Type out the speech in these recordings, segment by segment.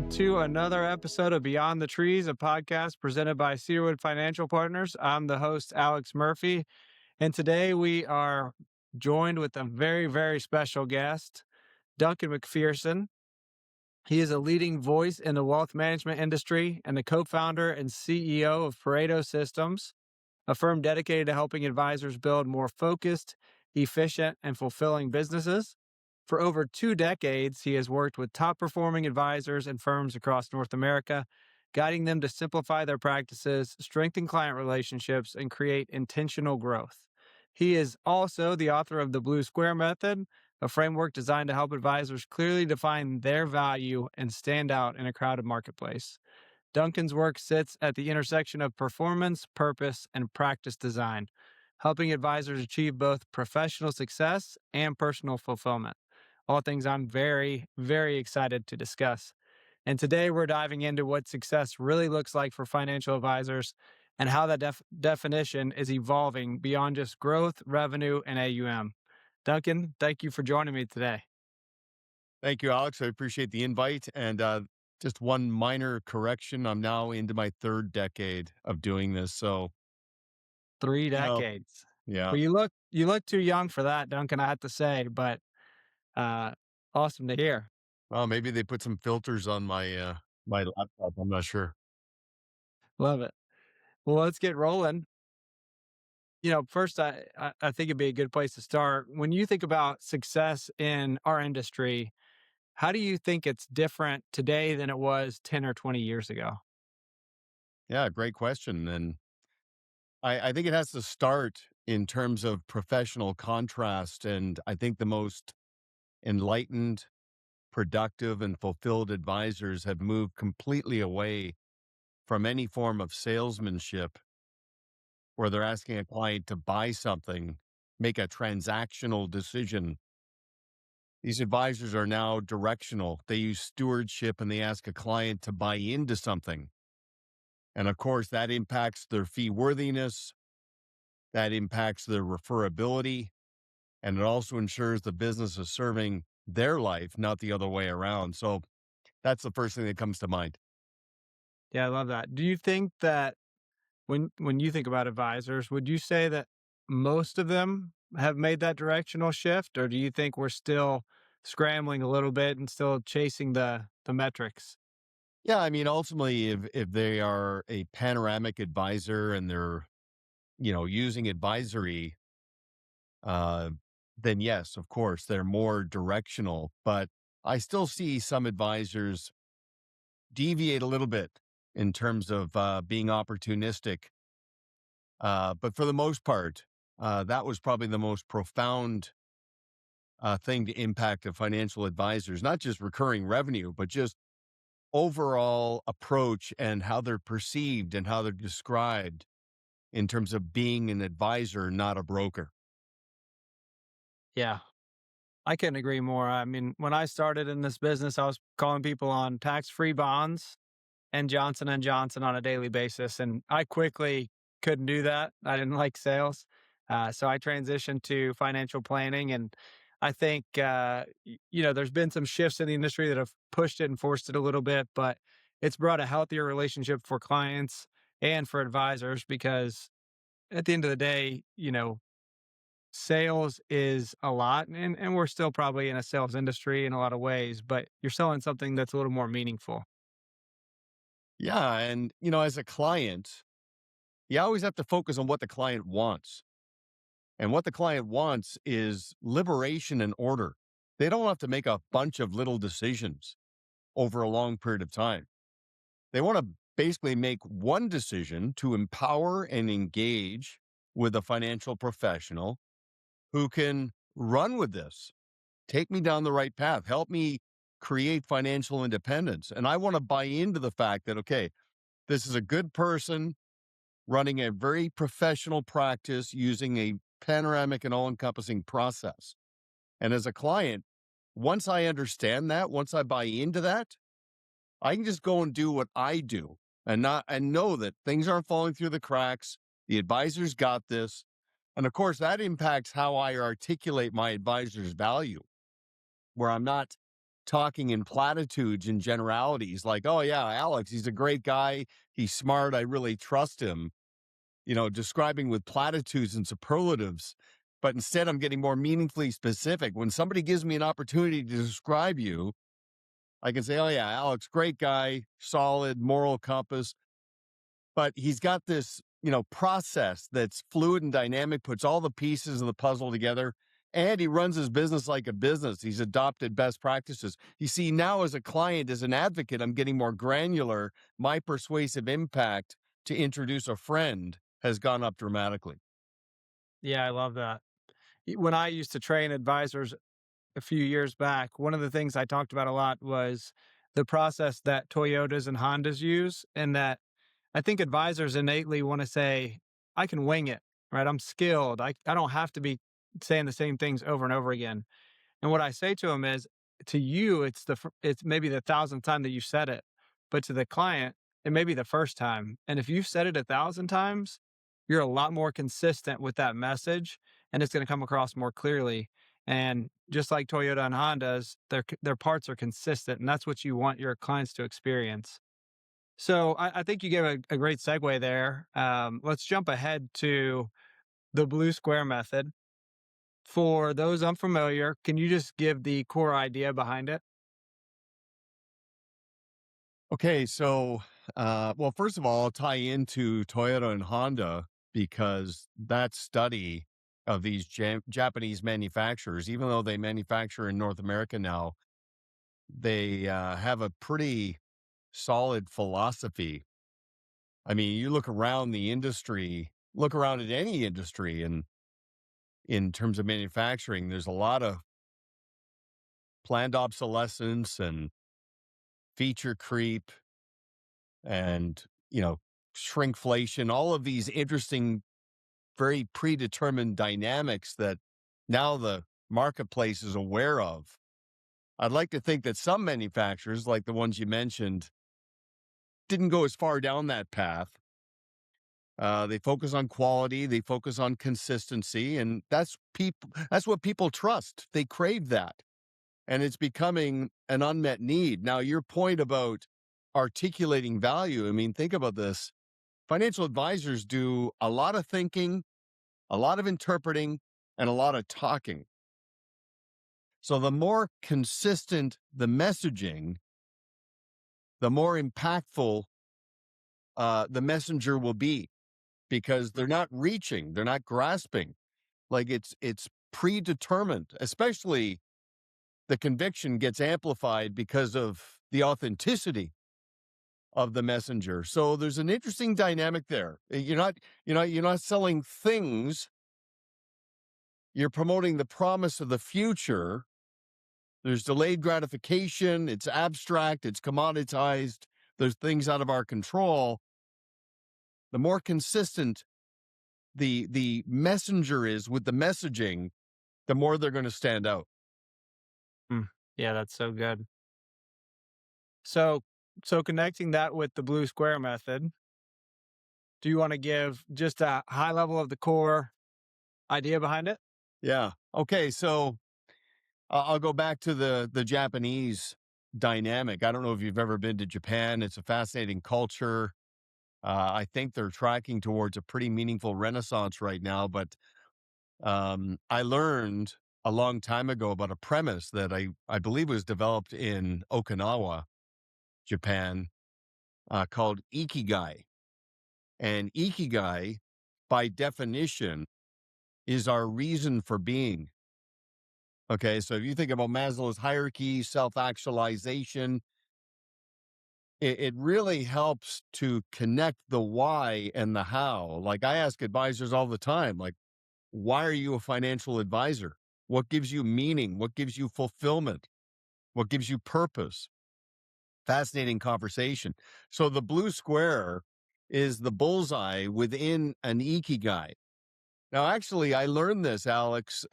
welcome to another episode of Beyond the Trees, a podcast presented by Cedarwood Financial Partners. I'm the host, Alex Murphy, and today we are joined with a very, very special guest, Duncan MacPherson. He is a leading voice in the wealth management industry and the co-founder and CEO of Pareto Systems, a firm dedicated to helping advisors build more focused, efficient, and fulfilling businesses. For over 2 decades, he has worked with top performing advisors and firms across North America, guiding them to simplify their practices, strengthen client relationships, and create intentional growth. He is also the author of the Blue Square Method, a framework designed to help advisors clearly define their value and stand out in a crowded marketplace. Duncan's work sits at the intersection of performance, purpose, and practice design, helping advisors achieve both professional success and personal fulfillment. All things I'm very, very excited to discuss. And today we're diving into what success really looks like for financial advisors and how that definition is evolving beyond just growth, revenue, and AUM. Duncan, thank you for joining me today. Thank you, Alex. I appreciate the invite. And just one minor correction. I'm now into my third decade of doing this. So, Three you know, decades. yeah. Well, you look too young for that, Duncan, I have to say, but uh, awesome to hear. Well, maybe they put some filters on my laptop. I'm not sure. Love it. Well, let's get rolling. First, I think it'd be a good place to start. When you think about success in our industry, how do you think it's different today than it was 10 or 20 years ago? Yeah, great question. And I think it has to start in terms of professional contrast. And I think the most enlightened, productive, and fulfilled advisors have moved completely away from any form of salesmanship where they're asking a client to buy something, make a transactional decision. These advisors are now directional. They use stewardship and they ask a client to buy into something. And of course, that impacts their fee worthiness, that impacts their referability, and it also ensures the business is serving their life, not the other way around. So that's the first thing that comes to mind. Yeah, I love that. Do you think that when you think about advisors, would you say that most of them have made that directional shift, or do you think we're still scrambling a little bit and still chasing the metrics? Yeah, I mean, ultimately, if they are a panoramic advisor and they're, using advisory, uh, then yes, of course, they're more directional. But I still see some advisors deviate a little bit in terms of being opportunistic. But for the most part, that was probably the most profound thing to impact a financial advisors, not just recurring revenue, but just overall approach and how they're perceived and how they're described in terms of being an advisor, not a broker. Yeah, I couldn't agree more. I mean, when I started in this business, I was calling people on tax-free bonds and Johnson & Johnson on a daily basis, and I quickly couldn't do that. I didn't like sales. So I transitioned to financial planning, and I think, there's been some shifts in the industry that have pushed it and forced it a little bit, but it's brought a healthier relationship for clients and for advisors because at the end of the day, sales is a lot, and we're still probably in a sales industry in a lot of ways, but you're selling something that's a little more meaningful. Yeah. And, as a client, you always have to focus on what the client wants. And what the client wants is liberation and order. They don't have to make a bunch of little decisions over a long period of time. They want to basically make one decision to empower and engage with a financial professional who can run with this, take me down the right path, help me create financial independence. And I want to buy into the fact that, okay, this is a good person running a very professional practice using a panoramic and all encompassing process. And as a client, once I understand that, once I buy into that, I can just go and do what I do and know that things aren't falling through the cracks. The advisor's got this. And of course, that impacts how I articulate my advisor's value, where I'm not talking in platitudes and generalities like, oh, yeah, Alex, he's a great guy. He's smart. I really trust him, describing with platitudes and superlatives. But instead, I'm getting more meaningfully specific. When somebody gives me an opportunity to describe you, I can say, oh, yeah, Alex, great guy, solid, moral compass. But he's got this, process that's fluid and dynamic, puts all the pieces of the puzzle together. And he runs his business like a business. He's adopted best practices. You see, now as a client, as an advocate, I'm getting more granular. My persuasive impact to introduce a friend has gone up dramatically. Yeah, I love that. When I used to train advisors a few years back, one of the things I talked about a lot was the process that Toyotas and Hondas use, and that I think advisors innately want to say, I can wing it, right? I'm skilled. I don't have to be saying the same things over and over again. And what I say to them is, to you, it's maybe the thousandth time that you said it, but to the client, it may be the first time. And if you've said it 1,000 times, you're a lot more consistent with that message, and it's going to come across more clearly. And just like Toyota and Hondas, their parts are consistent, and that's what you want your clients to experience. So I think you gave a great segue there. Let's jump ahead to the blue square method. For those unfamiliar, can you just give the core idea behind it? Okay, so, well, first of all, I'll tie into Toyota and Honda because that study of these Japanese manufacturers, even though they manufacture in North America now, they have a pretty solid philosophy. I mean, you look around the industry, look around at any industry, and in terms of manufacturing, there's a lot of planned obsolescence and feature creep and, shrinkflation, all of these interesting, very predetermined dynamics that now the marketplace is aware of. I'd like to think that some manufacturers, like the ones you mentioned, didn't go as far down that path. They focus on quality, they focus on consistency, and that's what people trust. They crave that. And it's becoming an unmet need. Now, your point about articulating value, I mean, think about this. Financial advisors do a lot of thinking, a lot of interpreting, and a lot of talking. So the more consistent the messaging, the more impactful the messenger will be because they're not reaching, they're not grasping. Like it's predetermined, especially the conviction gets amplified because of the authenticity of the messenger. So there's an interesting dynamic there. You're not selling things, you're promoting the promise of the future. There's delayed gratification, it's abstract, it's commoditized, there's things out of our control. The more consistent the messenger is with the messaging, the more they're going to stand out. Mm, yeah, that's so good. So, so connecting that with the blue square method, do you want to give just a high level of the core idea behind it? Yeah. Okay, so I'll go back to the Japanese dynamic. I don't know if you've ever been to Japan. It's a fascinating culture. I think they're tracking towards a pretty meaningful renaissance right now. But I learned a long time ago about a premise that I believe was developed in Okinawa, Japan, called ikigai. And ikigai, by definition, is our reason for being. Okay, so if you think about Maslow's hierarchy, self actualization, it really helps to connect the why and the how. Like I ask advisors all the time, like, why are you a financial advisor? What gives you meaning? What gives you fulfillment? What gives you purpose? Fascinating conversation. So the blue square is the bullseye within an ikigai. Now, actually, I learned this, Alex,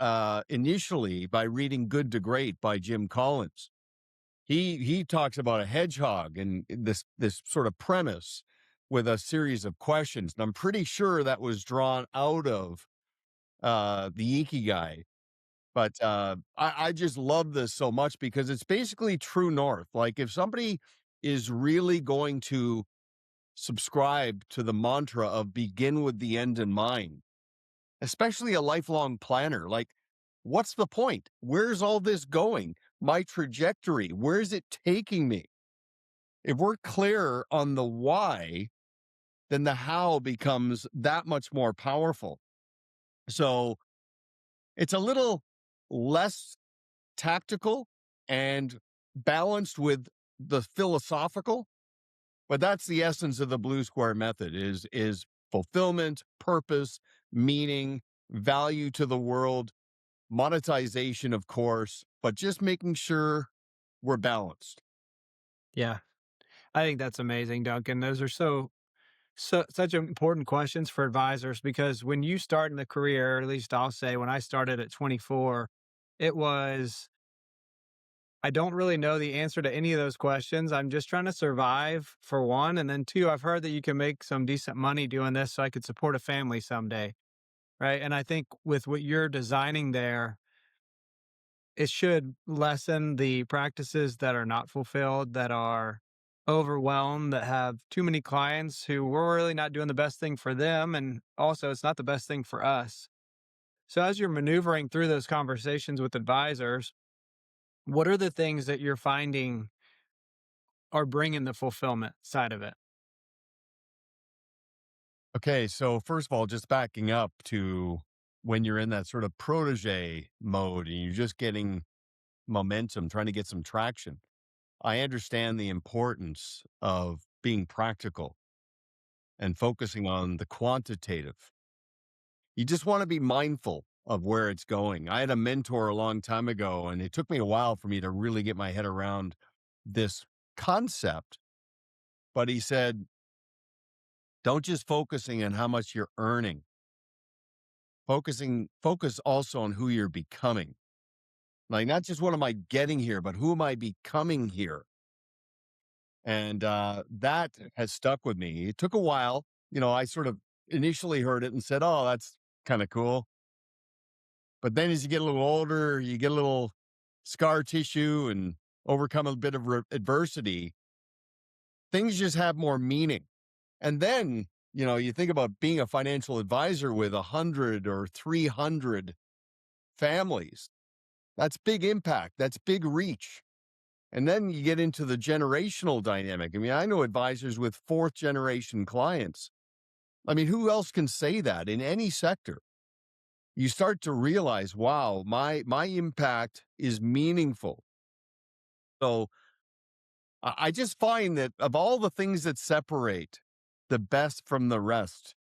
initially by reading Good to Great by Jim Collins. He talks about a hedgehog and this sort of premise with a series of questions. And I'm pretty sure that was drawn out of the Ikigai. But I just love this so much because it's basically true north. Like if somebody is really going to subscribe to the mantra of begin with the end in mind, especially a lifelong planner, like what's the point? Where's all this going? My trajectory, where's it taking me? If we're clear on the why, then the how becomes that much more powerful. So it's a little less tactical and balanced with the philosophical, but that's the essence of the blue square method is fulfillment, purpose, meaning, value to the world, monetization, of course, but just making sure we're balanced. Yeah. I think that's amazing, Duncan. Those are such important questions for advisors because when you start in the career, or at least I'll say when I started at 24, it was I don't really know the answer to any of those questions. I'm just trying to survive for one. And then two, I've heard that you can make some decent money doing this so I could support a family someday. Right. And I think with what you're designing there, it should lessen the practices that are not fulfilled, that are overwhelmed, that have too many clients who we're really not doing the best thing for them. And also, it's not the best thing for us. So, as you're maneuvering through those conversations with advisors, what are the things that you're finding are bringing the fulfillment side of it? Okay, so first of all, just backing up to when you're in that sort of protege mode and you're just getting momentum, trying to get some traction. I understand the importance of being practical and focusing on the quantitative. You just want to be mindful of where it's going. I had a mentor a long time ago, and it took me a while for me to really get my head around this concept. But he said, don't just focusing on how much you're earning, focus also on who you're becoming. Like, not just what am I getting here, but who am I becoming here? And that has stuck with me. It took a while. I sort of initially heard it and said, oh, that's kind of cool. But then as you get a little older, you get a little scar tissue and overcome a bit of adversity, things just have more meaning. And then, you think about being a financial advisor with 100 or 300 families. That's big impact. That's big reach. And then you get into the generational dynamic. I mean, I know advisors with fourth generation clients. I mean, who else can say that in any sector? You start to realize, wow, my impact is meaningful. So I just find that of all the things that separate the best from the rest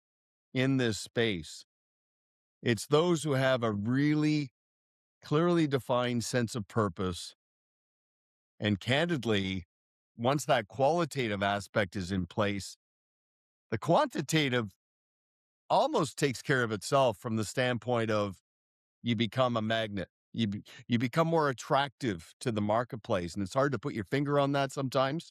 in this space, it's those who have a really clearly defined sense of purpose. And candidly, once that qualitative aspect is in place, the quantitative almost takes care of itself from the standpoint of you become a magnet. You become more attractive to the marketplace, and it's hard to put your finger on that sometimes.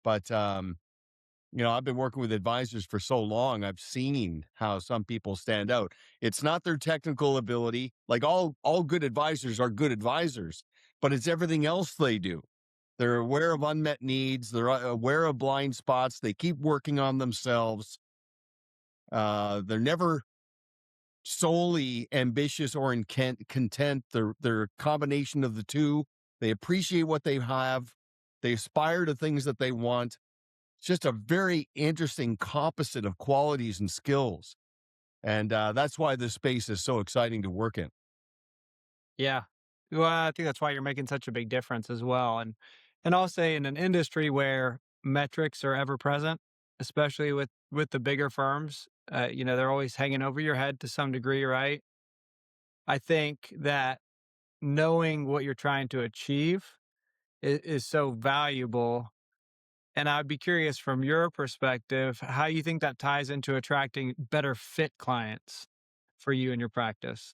But I've been working with advisors for so long. I've seen how some people stand out. It's not their technical ability. Like all good advisors are good advisors, but it's everything else they do. They're aware of unmet needs. They're aware of blind spots. They keep working on themselves. They're never solely ambitious or content. They're a combination of the two. They appreciate what they have. They aspire to things that they want. It's just a very interesting composite of qualities and skills. And that's why this space is so exciting to work in. Yeah. Well, I think that's why you're making such a big difference as well. And I'll say in an industry where metrics are ever present, especially with the bigger firms, they're always hanging over your head to some degree, right? I think that knowing what you're trying to achieve is so valuable. And I'd be curious from your perspective, how you think that ties into attracting better fit clients for you and your practice.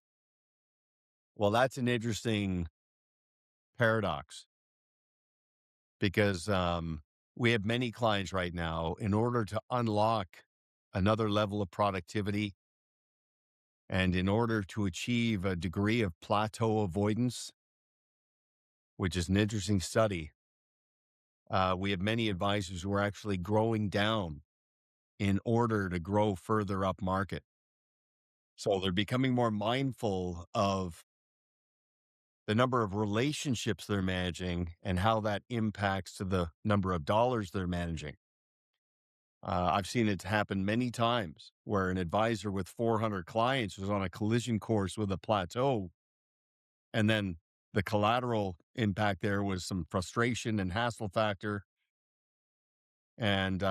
Well, that's an interesting paradox because we have many clients right now. In order to unlock another level of productivity, And in order to achieve a degree of plateau avoidance, which is an interesting study, we have many advisors who are actually growing down in order to grow further up market. So they're becoming more mindful of the number of relationships they're managing and how that impacts to the number of dollars they're managing. I've seen it happen many times where an advisor with 400 clients was on a collision course with a plateau. And then the collateral impact there was some frustration and hassle factor. And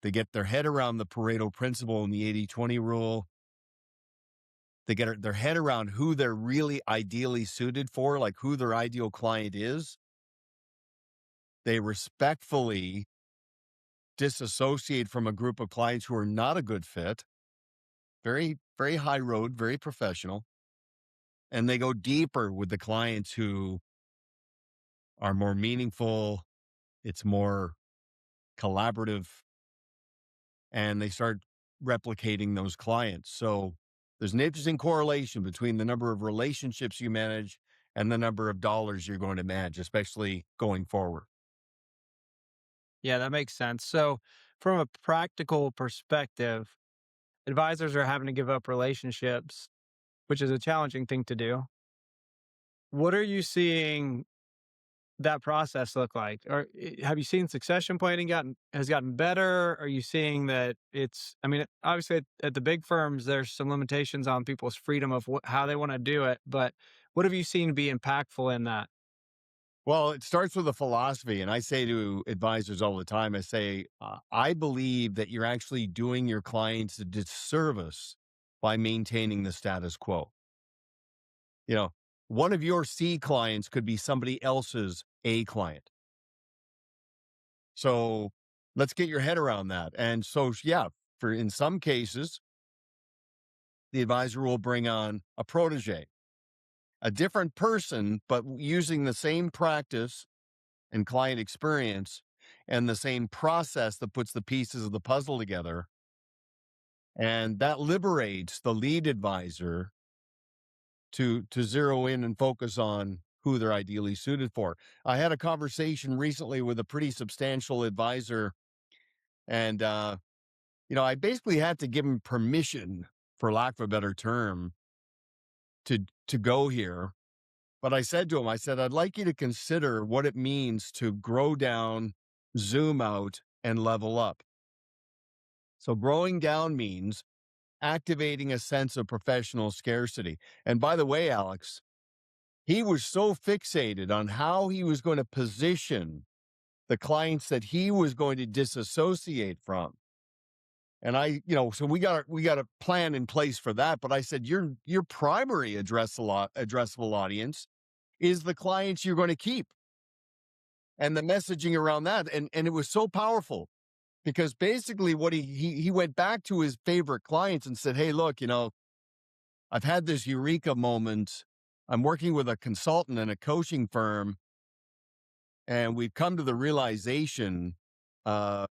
they get their head around the Pareto principle and the 80-20 rule. They get their head around who they're really ideally suited for, like who their ideal client is. They respectfully disassociate from a group of clients who are not a good fit. Very, very high road, very professional. And they go deeper with the clients who are more meaningful. It's more collaborative, and they start replicating those clients. So there's an interesting correlation between the number of relationships you manage and the number of dollars you're going to manage, especially going forward. Yeah, that makes sense. So, from a practical perspective, advisors are having to give up relationships, which is a challenging thing to do. What are you seeing that process look like? Or have you seen succession planning gotten better? Are you seeing that it's, I mean, obviously at the big firms, there's some limitations on people's freedom of how they want to do it. But what have you seen be impactful in that? Well, it starts with a philosophy. And I say to advisors all the time, I say, I believe that you're actually doing your clients a disservice by maintaining the status quo. You know, one of your C clients could be somebody else's A client. So let's get your head around that. And so, yeah, for in some cases, the advisor will bring on a protege, a different person, but using the same practice and client experience and the same process that puts the pieces of the puzzle together. And that liberates the lead advisor to zero in and focus on who they're ideally suited for. I had a conversation recently with a pretty substantial advisor, and I basically had to give him permission, for lack of a better term, to go here. But I said to him, I said, I'd like you to consider what it means to grow down, zoom out, and level up. So growing down means activating a sense of professional scarcity. And by the way, Alex, he was so fixated on how he was going to position the clients that he was going to disassociate from. And so we got a plan in place for that. But I said, your primary addressable audience is the clients you're going to keep, and the messaging around that. And it was so powerful because basically what he went back to his favorite clients and said, hey, look, I've had this eureka moment. I'm working with a consultant and a coaching firm, and we've come to the realization uh,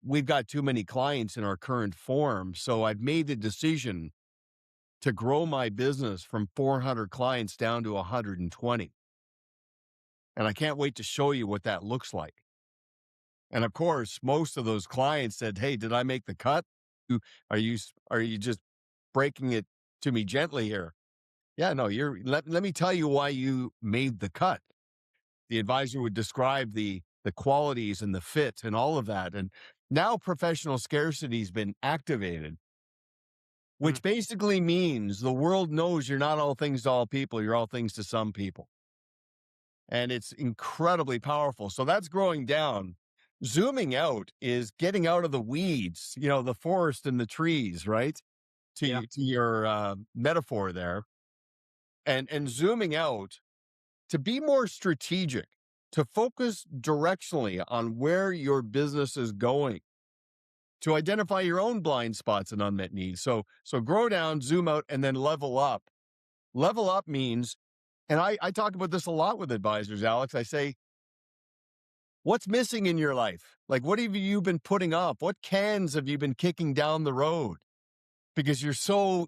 we've got too many clients in our current form. So I've made the decision to grow my business from 400 clients down to 120. And I can't wait to show you what that looks like. And of course, most of those clients said, hey, did I make the cut? Are you just breaking it to me gently here? Yeah, no, let me tell you why you made the cut. The advisor would describe the qualities and the fit and all of that. And now professional scarcity has been activated, Mm, which basically means the world knows you're not all things to all people, you're all things to some people. And it's incredibly powerful. So that's growing down. Zooming out is getting out of the weeds, the forest and the trees, right? yeah. To your metaphor there, and zooming out to be more strategic, to focus directionally on where your business is going, to identify your own blind spots and unmet needs. So grow down, zoom out, and then level up. Level up means, and I talk about this a lot with advisors, Alex. I say, what's missing in your life? Like, what have you been putting off? What cans have you been kicking down the road? Because you're so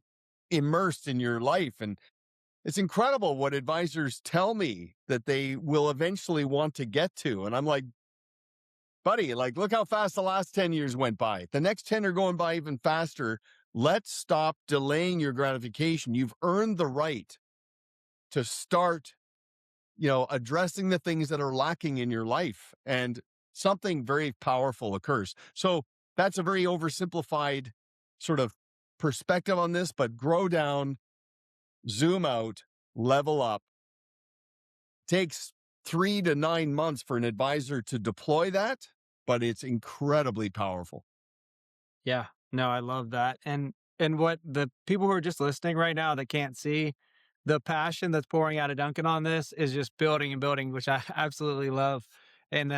immersed in your life. And it's incredible what advisors tell me that they will eventually want to get to. And I'm like, buddy, like, look how fast the last 10 years went by. The next 10 are going by even faster. Let's stop delaying your gratification. You've earned the right to start, addressing the things that are lacking in your life. And something very powerful occurs. So that's a very oversimplified sort of perspective on this, but grow down, zoom out, level up. Takes 3 to 9 months for an advisor to deploy that, but it's incredibly powerful. Yeah. No, I love that. And what the people who are just listening right now that can't see, the passion that's pouring out of Duncan on this is just building and building, which I absolutely love. And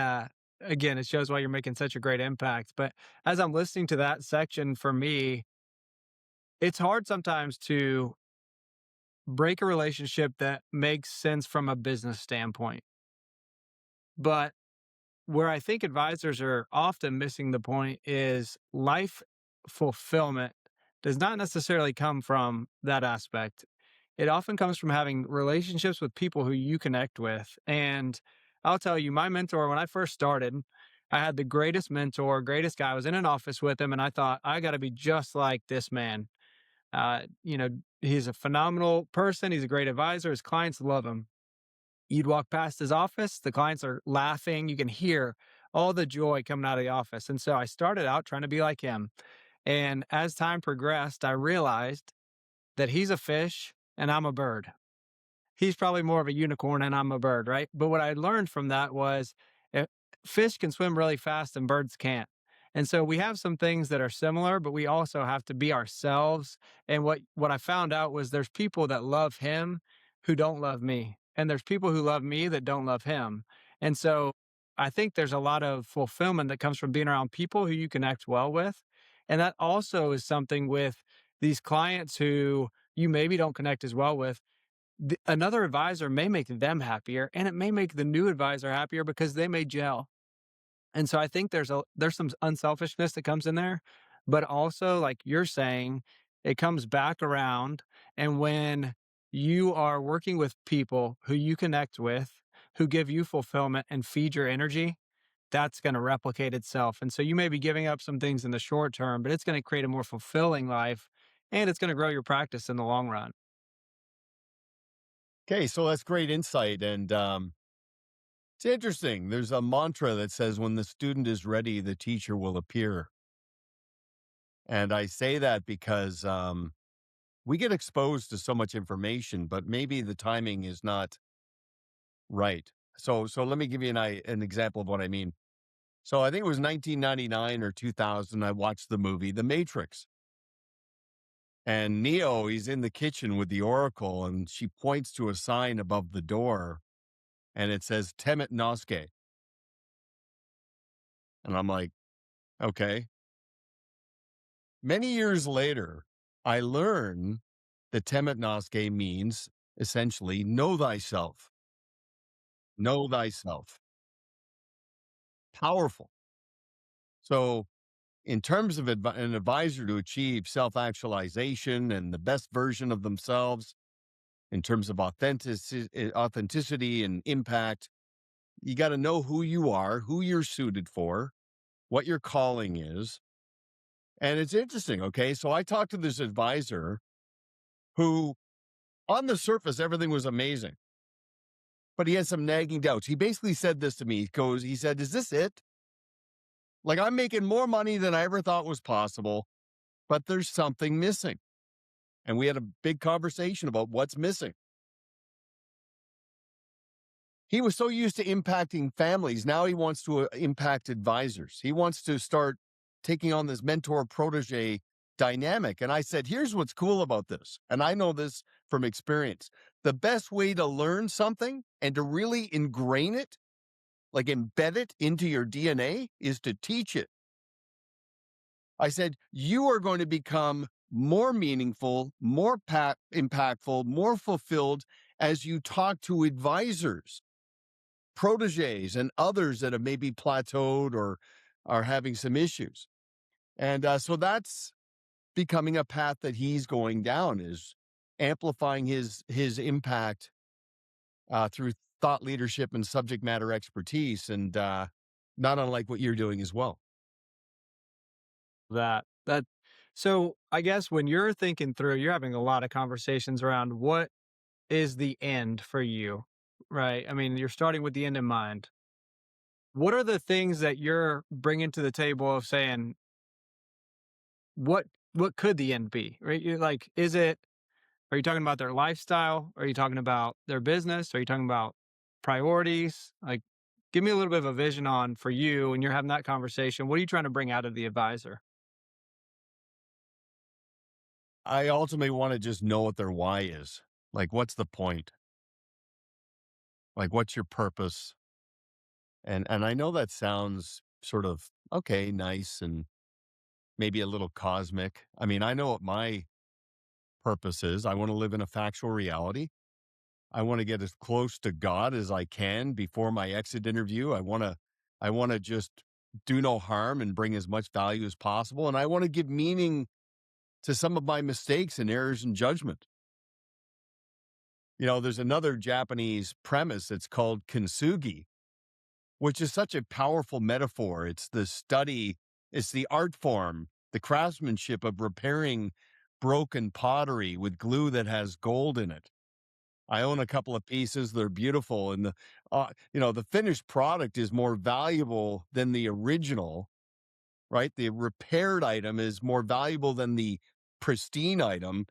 again, it shows why you're making such a great impact. But as I'm listening to that section for me, it's hard sometimes to break a relationship that makes sense from a business standpoint. But where I think advisors are often missing the point is life fulfillment does not necessarily come from that aspect. It often comes from having relationships with people who you connect with. And I'll tell you, my mentor, when I first started, I had the greatest mentor, greatest guy. I was in an office with him, and I thought, I got to be just like this man. You know, he's a phenomenal person. He's a great advisor. His clients love him. You'd walk past his office, the clients are laughing. You can hear all the joy coming out of the office. And so I started out trying to be like him. And as time progressed, I realized that he's a fish and I'm a bird. He's probably more of a unicorn and I'm a bird, right? But what I learned from that was uh, fish can swim really fast and birds can't. And so we have some things that are similar, but we also have to be ourselves. And what I found out was there's people that love him who don't love me. And there's people who love me that don't love him. And so I think there's a lot of fulfillment that comes from being around people who you connect well with. And that also is something with these clients who you maybe don't connect as well with. Another advisor may make them happier and it may make the new advisor happier because they may gel. And so I think there's some unselfishness that comes in there, but also like you're saying, it comes back around. And when you are working with people who you connect with, who give you fulfillment and feed your energy, that's going to replicate itself. And so you may be giving up some things in the short term, but it's going to create a more fulfilling life and it's going to grow your practice in the long run. Okay, so that's great insight. And it's interesting. There's a mantra that says, when the student is ready, the teacher will appear. And I say that because we get exposed to so much information, but maybe the timing is not right. So let me give you an example of what I mean. So I think it was 1999 or 2000. I watched the movie The Matrix. And Neo, he's in the kitchen with the Oracle, and she points to a sign above the door, and it says Temet Noske. And I'm like, okay. Many years later, I learn that Temet Noske means essentially know thyself. Know thyself. Powerful. So, in terms of an advisor to achieve self actualization and the best version of themselves, in terms of authenticity and impact, you got to know who you are, who you're suited for, what your calling is. And it's interesting. Okay. So I talked to this advisor who, on the surface, everything was amazing, but he had some nagging doubts. He basically said this to me. He said, is this it? Like, I'm making more money than I ever thought was possible, but there's something missing. And we had a big conversation about what's missing. He was so used to impacting families. Now he wants to impact advisors. He wants to start taking on this mentor protege dynamic. And I said, here's what's cool about this. And I know this from experience. The best way to learn something and to really ingrain it, like embed it into your DNA, is to teach it. I said, you are going to become more meaningful, more impactful, more fulfilled as you talk to advisors, proteges, and others that have maybe plateaued or are having some issues. And so becoming a path that he's going down, is amplifying his impact through thought leadership and subject matter expertise, and not unlike what you're doing as well. That so I guess when you're thinking through, you're having a lot of conversations around what is the end for you, right? I mean, you're starting with the end in mind. What are the things that you're bringing to the table of saying, what what could the end be, right? You're like, is it, are you talking about their lifestyle? Are you talking about their business? Are you talking about priorities? Like, give me a little bit of a vision on for you when you're having that conversation. What are you trying to bring out of the advisor? I ultimately want to just know what their why is. Like, what's the point? Like, what's your purpose? And I know that sounds sort of okay, nice, and maybe a little cosmic. I mean, I know what my purpose is. I want to live in a factual reality. I want to get as close to God as I can before my exit interview. I want to just do no harm and bring as much value as possible. And I want to give meaning to some of my mistakes and errors in judgment. There's another Japanese premise. It's called kintsugi, which is such a powerful metaphor. It's the study, it's the art form, the craftsmanship of repairing broken pottery with glue that has gold in it. I own a couple of pieces. They're beautiful. And the finished product is more valuable than the original, right? The repaired item is more valuable than the pristine item,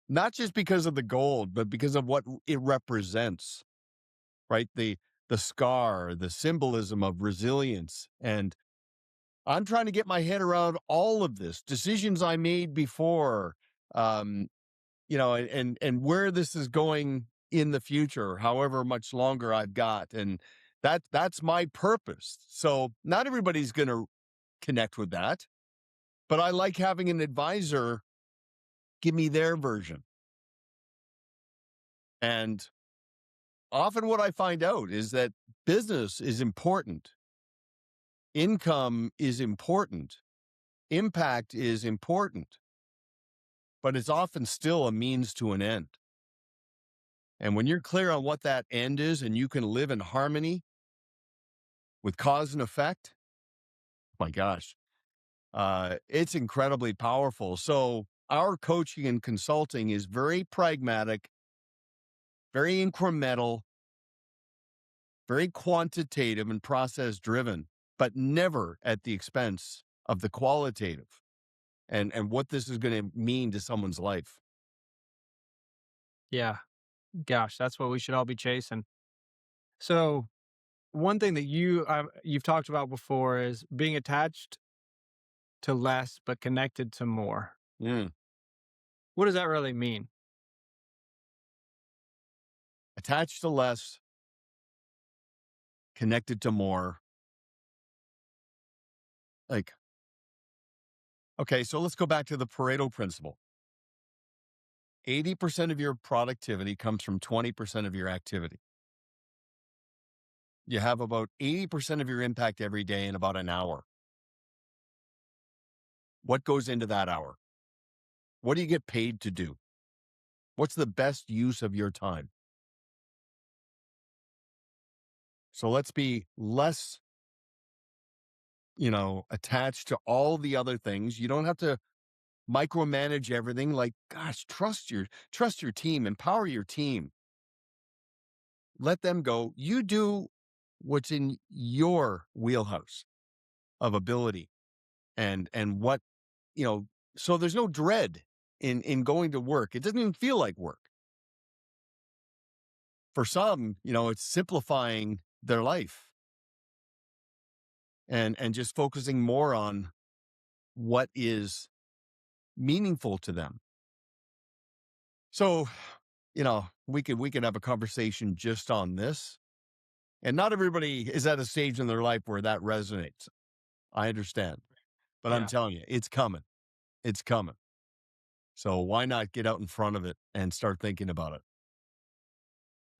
not just because of the gold, but because of what it represents, right? The scar, the symbolism of resilience. And I'm trying to get my head around all of this, decisions I made before, um, and where this is going in the future, however much longer I've got. And that's my purpose. So not everybody's going to connect with that, but I like having an advisor give me their version. And often what I find out is that business is important. Income is important. Impact is important, but it's often still a means to an end. And when you're clear on what that end is and you can live in harmony with cause and effect, my gosh, it's incredibly powerful. So our coaching and consulting is very pragmatic, very incremental, very quantitative and process driven, but never at the expense of the qualitative and what this is going to mean to someone's life. Yeah, gosh, that's what we should all be chasing. So, one thing that you've talked about before is being attached to less but connected to more. Mm. What does that really mean? Attached to less, connected to more. Like, okay, so let's go back to the Pareto principle. 80% of your productivity comes from 20% of your activity. You have about 80% of your impact every day in about an hour. What goes into that hour? What do you get paid to do? What's the best use of your time? So let's be less, attached to all the other things. You don't have to micromanage everything. Like, gosh, trust your team, empower your team. Let them go. You do what's in your wheelhouse of ability and what, you know, so there's no dread in going to work. It doesn't even feel like work. For some, it's simplifying their life and just focusing more on what is meaningful to them. So, we could have a conversation just on this. And not everybody is at a stage in their life where that resonates. I understand. But I'm Yeah, telling you, it's coming. It's coming. So why not get out in front of it and start thinking about it?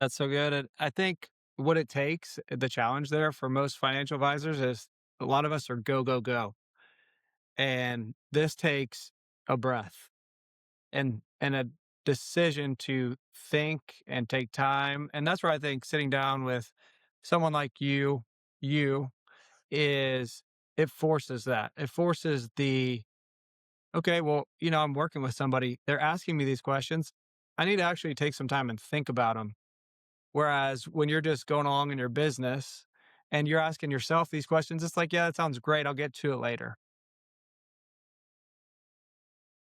that's so good. And I think what it takes, the challenge there for most financial advisors is a lot of us are go, go, go. And this takes a breath and a decision to think and take time. And that's where I think sitting down with someone like you is it forces that. It forces the okay, well, I'm working with somebody. They're asking me these questions. I need to actually take some time and think about them. Whereas when you're just going along in your business and you're asking yourself these questions, it's like, yeah, that sounds great. I'll get to it later.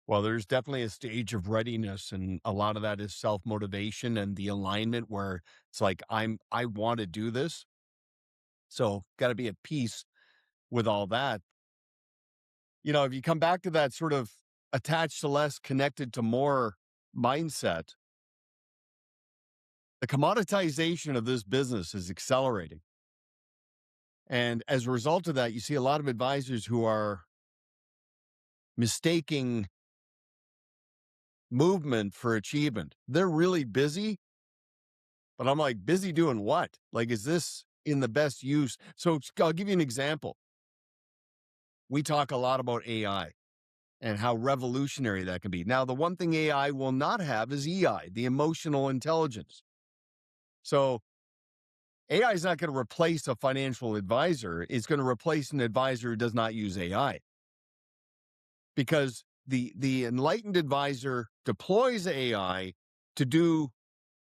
Well, there's definitely a stage of readiness, and a lot of that is self-motivation and the alignment where it's like, I want to do this. So got to be at peace with all that. If you come back to that sort of attached to less, connected to more mindset, the commoditization of this business is accelerating. And as a result of that, you see a lot of advisors who are mistaking movement for achievement. They're really busy, but I'm like, busy doing what? Like, is this in the best use? So I'll give you an example. We talk a lot about AI and how revolutionary that can be. Now, the one thing AI will not have is EI, the emotional intelligence. So AI is not going to replace a financial advisor. It's going to replace an advisor who does not use AI, because the enlightened advisor deploys AI to do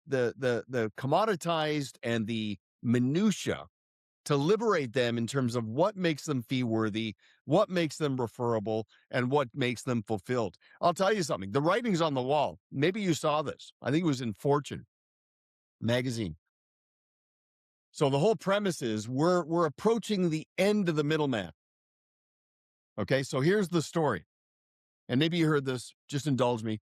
the commoditized and the minutia, to liberate them in terms of what makes them fee worthy, what makes them referable, and what makes them fulfilled. I'll tell you something. The writing's on the wall. Maybe you saw this. I think it was in Fortune magazine. So the whole premise is we're approaching the end of the middleman. Okay, so here's the story. And maybe you heard this, just indulge me.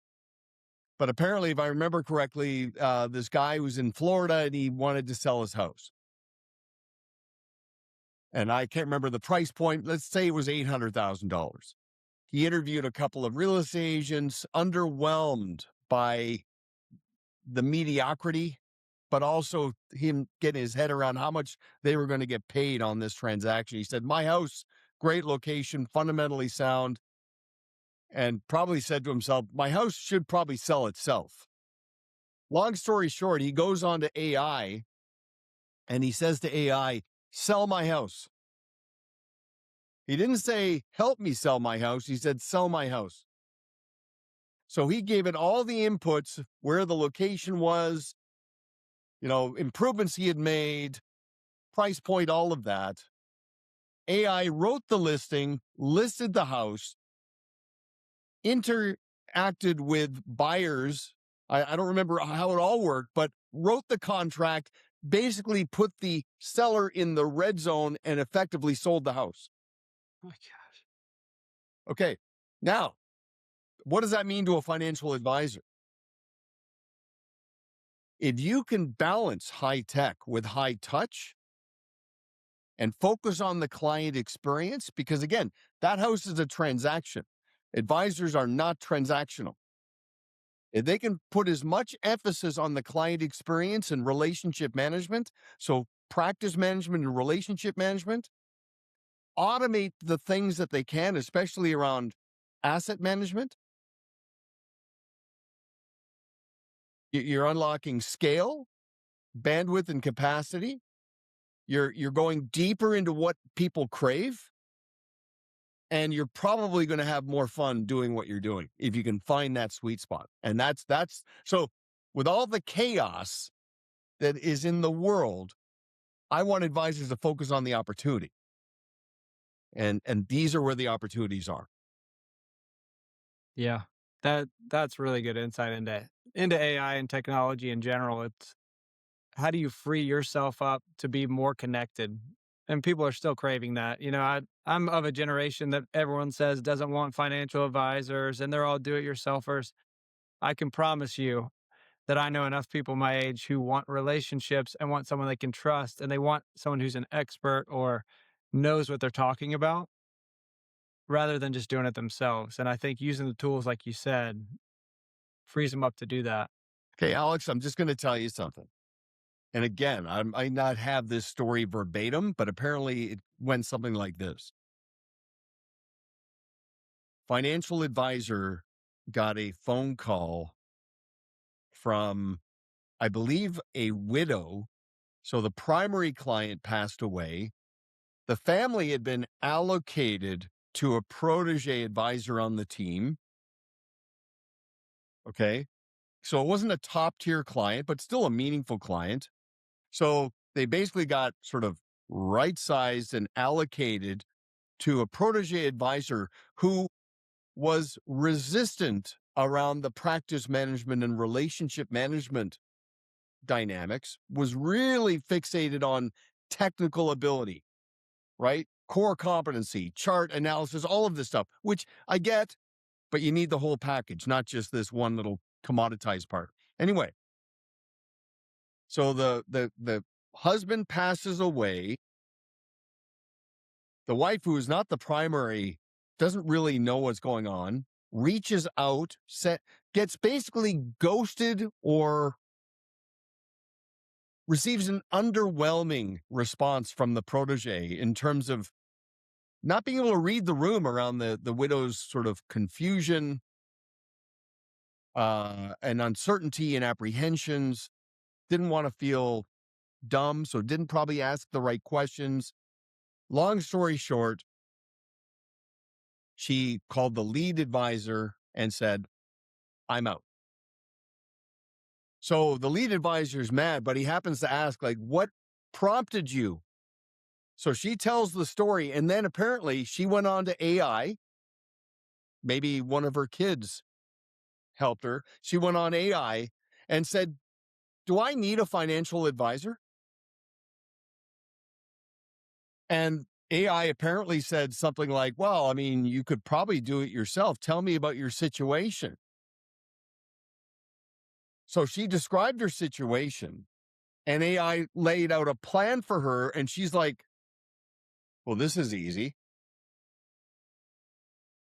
But apparently, if I remember correctly, this guy was in Florida and he wanted to sell his house. And I can't remember the price point. Let's say it was $800,000. He interviewed a couple of real estate agents, underwhelmed by the mediocrity, but also him getting his head around how much they were going to get paid on this transaction. He said, my house, great location, fundamentally sound, and probably said to himself, my house should probably sell itself. Long story short, he goes on to AI and he says to AI, sell my house. He didn't say, help me sell my house. He said, sell my house. So he gave it all the inputs, where the location was, improvements he had made, price point, all of that. AI wrote the listing, listed the house, interacted with buyers. I don't remember how it all worked, but wrote the contract, basically put the seller in the red zone and effectively sold the house. Oh my gosh. Okay. Now, what does that mean to a financial advisor? If you can balance high tech with high touch and focus on the client experience, because again, that house is a transaction. Advisors are not transactional. If they can put as much emphasis on the client experience and relationship management, so practice management and relationship management, automate the things that they can, especially around asset management, you're unlocking scale, bandwidth, and capacity. You're going deeper into what people crave, and you're probably going to have more fun doing what you're doing if you can find that sweet spot. And that's so, with all the chaos that is in the world, I want advisors to focus on the opportunity. And these are where the opportunities are. Yeah. That's really good insight into AI and technology in general. It's how do you free yourself up to be more connected? And people are still craving that. I'm of a generation that everyone says doesn't want financial advisors and they're all do it yourselfers. I can promise you that I know enough people my age who want relationships and want someone they can trust and they want someone who's an expert or knows what they're talking about rather than just doing it themselves. And I think using the tools, like you said, frees them up to do that. Okay, Alex, I'm just going to tell you something. And again, I might not have this story verbatim, but apparently it went something like this. financial advisor got a phone call from, I believe, a widow. So the primary client passed away. The family had been allocated to a protege advisor on the team. Okay. So it wasn't a top tier client, but still a meaningful client. So they basically got sort of right sized and allocated to a protege advisor who was resistant around the practice management and relationship management dynamics, was really fixated on technical ability, right? Core competency, chart analysis, all of this stuff, which I get, but you need the whole package, not just this one little commoditized part. Anyway, so the husband passes away. The wife, who is not the primary, doesn't really know what's going on, reaches out, gets basically ghosted or receives an underwhelming response from the protege in terms of not being able to read the room around the widow's sort of confusion and uncertainty and apprehensions. Didn't want to feel dumb, so didn't probably ask the right questions. Long story short, she called the lead advisor and said, "I'm out." So the lead advisor is mad, but he happens to ask, like, what prompted you? So she tells the story, and then apparently she went on to AI. Maybe one of her kids helped her. She went on AI and said, "Do I need a financial advisor?" And AI apparently said something like, "Well, I mean, you could probably do it yourself. Tell me about your situation." So she described her situation, and AI laid out a plan for her. And she's like, "Well, this is easy."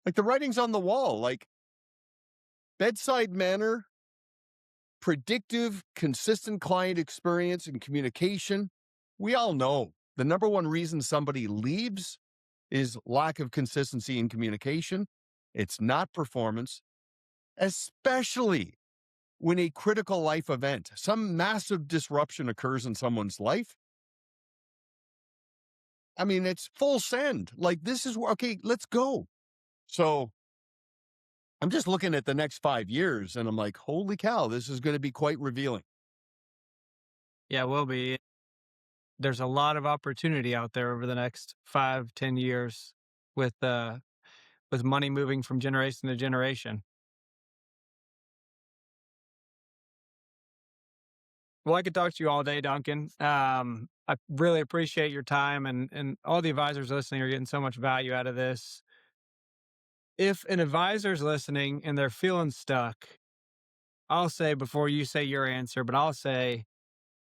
Like, the writing's on the wall, like bedside manner, predictive, consistent client experience and communication. We all know the number one reason somebody leaves is lack of consistency in communication. It's not performance, especially when a critical life event, some massive disruption occurs in someone's life. I mean, it's full send. Like, this is okay, let's go. So I'm just looking at the next 5 years and I'm like, holy cow, this is going to be quite revealing. Yeah, will be. There's a lot of opportunity out there over the next 5, 10 years with money moving from generation to generation. Well, I could talk to you all day, Duncan. I really appreciate your time, and all the advisors listening are getting so much value out of this. If an advisor's listening and they're feeling stuck, I'll say, before you say your answer, but I'll say,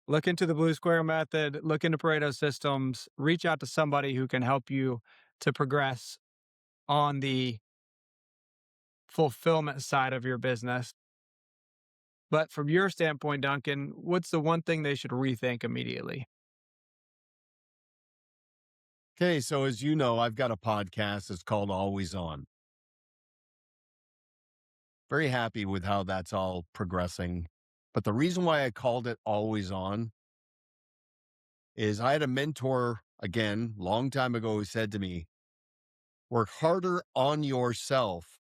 look into the Blue Square method, look into Pareto Systems, reach out to somebody who can help you to progress on the fulfillment side of your business. But from your standpoint, Duncan, what's the one thing they should rethink immediately? Okay, so as you know, I've got a podcast. It's called Always On. Very happy with how that's all progressing. But the reason why I called it Always On is I had a mentor, again, long time ago, who said to me, work harder on yourself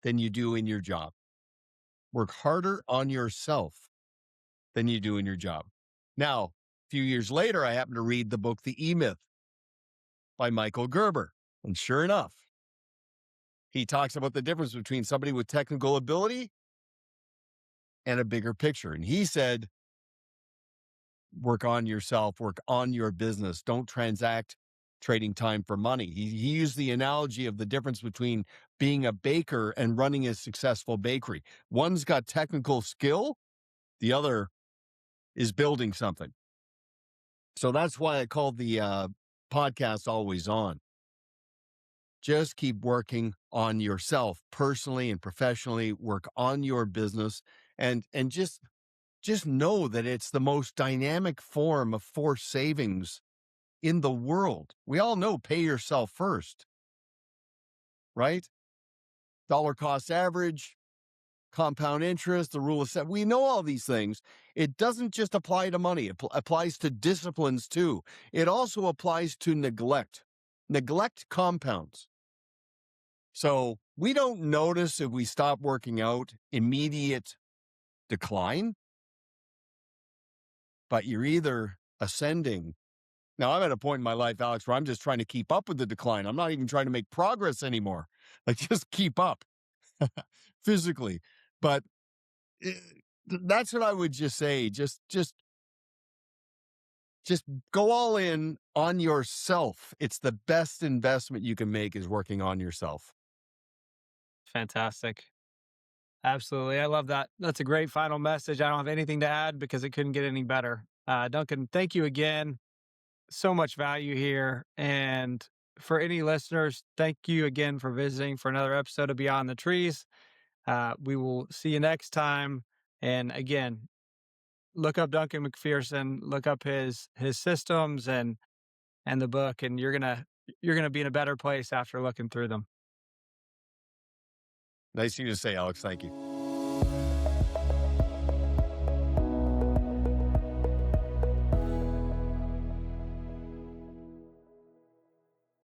than you do in your job. Work harder on yourself than you do in your job. Now, a few years later, I happened to read the book, The E-Myth by Michael Gerber. And sure enough, he talks about the difference between somebody with technical ability and a bigger picture. And he said, work on yourself, work on your business. Don't transact trading time for money. He used the analogy of the difference between being a baker and running a successful bakery. One's got technical skill, the other is building something. So that's why I called the podcast Always On. Just keep working on yourself personally and professionally, work on your business, and just know that it's the most dynamic form of forced savings in the world. We all know pay yourself first, right? dollar cost average, compound interest, the rule of set. We know all these things. It doesn't just apply to money, it applies to disciplines too. It also applies to neglect. Neglect compounds. So we don't notice if we stop working out immediate decline, but you're either ascending. Now, I'm at a point in my life, Alex, where I'm just trying to keep up with the decline. I'm not even trying to make progress anymore. Like, just keep up physically. But eh, that's what I would just say. Just go all in on yourself. It's the best investment you can make is working on yourself. Fantastic. Absolutely. I love that. That's a great final message. I don't have anything to add because it couldn't get any better. Duncan, thank you again. So much value here. And for any listeners, thank you again for visiting for another episode of Beyond the Trees. We will see you next time. And again, look up Duncan MacPherson, look up his systems and the book, and you're gonna be in a better place after looking through them. Nice of you to say, Alex. Thank you.